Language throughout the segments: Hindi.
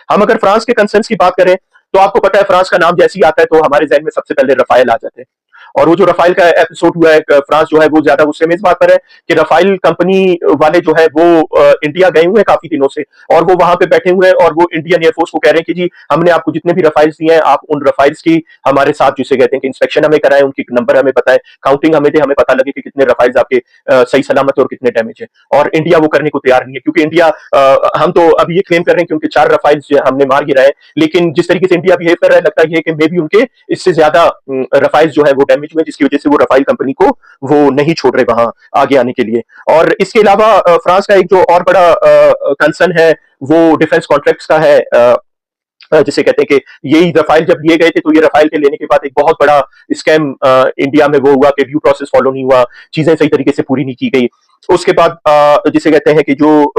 हम अगर फ्रांस के कंसर्न्स की बात करें, तो आपको पता है फ्रांस का नाम जैसे ही आता है तो हमारे ज़हन में सबसे पहले रफाल आ जाते हैं। और वो जो रफाल का एपिसोड हुआ है, फ्रांस जो है वो ज्यादा गुस्से में इस बात पर है कि रफाल कंपनी वाले जो है वो इंडिया गए हुए हैं काफी दिनों से, और वो वहां पे बैठे हुए हैं और वो इंडियन एयरफोर्स को कह रहे हैं कि जी हमने आपको जितने भी रफाइल्स दिए हैं, आप उन रफाइल्स की हमारे साथ जिसे कहते हैं कि इंस्पेक्शन हमें कराएं, उनकी नंबर हमें बताएं, काउंटिंग हमें दे, हमें पता लगे कि कितने रफाइल्स आपके सही सलामत है और कितने डैमेज है। और इंडिया वो करने को तैयार नहीं है, क्योंकि इंडिया हम तो अभी ये क्लेम कर रहे हैं कि उनके 4 रफाइल्स हमने मार गिराए, लेकिन जिस तरीके से इंडिया बिहेव कर रहा है लगता है कि मे भी उनके इससे ज्यादा रफाइल्स जो है वो डैमेज हुए, जिसकी वजह से वो रफाइल कंपनी को वो नहीं छोड़ रहे वहां आगे आने के लिए। और इसके अलावा फ्रांस का एक जो और बड़ा कंसर्न है वो डिफेंस कॉन्ट्रैक्ट्स का है, जिसे कहते हैं कि यही रफाइल जब लिए गए थे तो ये रफाइल के लेने के बाद एक बहुत बड़ा स्कैम इंडिया में वो हुआ कि ड्यू प्रोसेस फॉलो नहीं हुआ, चीजें सही तरीके से पूरी नहीं की गई। उसके बाद जिसे कहते हैं कि जो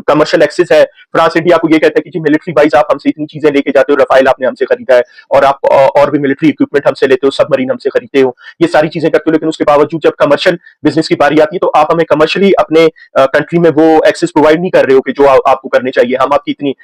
कमर्शियल एक्सेस है, फ्रांस इंडिया को ये कहता है कि जी मिलिट्री वाइज आप हमसे इतनी चीजें लेके जाते हो, रफाइल आपने हमसे खरीदा है, और आप और भी मिलिट्री इक्विपमेंट हमसे लेते हो, सबमरीन हमसे खरीदते हो, ये सारी चीजें करते हो, लेकिन उसके बावजूद जब कमर्शियल बिजनेस की बारी आती है तो आप हमें कमर्शियली अपने कंट्री में वो एक्सेस प्रोवाइड नहीं कर रहे हो कि जो आपको करने चाहिए। हम आपकी इतनी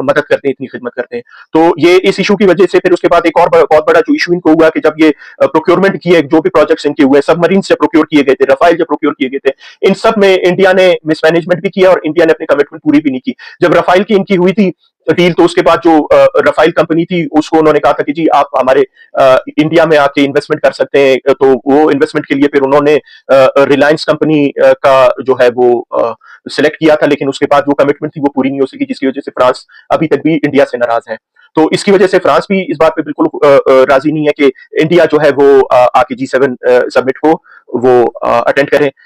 मदद करते हैं, इतनी खिदमत करते हैं। तो ये इस इशू की वजह से फिर उसके बाद एक और बहुत बड़ा जो इशू इनको हुआ कि जब ये प्रोक्योरमेंट किए, जो भी प्रोजेक्ट्स इनके हुए, सबमरीन से प्रोक्योर किए गए थे, रफाइल जब प्रोक्योर किए गए थे, इन सब में इंडिया ने मिसमैनेजमेंट भी किया और इंडिया ने अपनी कमिटमेंट पूरी भी नहीं की। जब रफाइल की इनकी हुई थी डील, तो उसके बाद जो रफाइल कंपनी थी उसको उन्होंने कहा था कि जी आप हमारे इंडिया में आके इन्वेस्टमेंट कर सकते हैं, तो वो इन्वेस्टमेंट के लिए फिर उन्होंने रिलायंस कंपनी का जो है वो सिलेक्ट किया था, लेकिन उसके बाद वो कमिटमेंट थी वो पूरी नहीं हो सकी, जिसकी वजह से फ्रांस अभी तक भी इंडिया से नाराज है। तो इसकी वजह से फ्रांस भी इस बात पे बिल्कुल राजी नहीं है कि इंडिया जो है वो आके G7 समिट को वो अटेंड करे।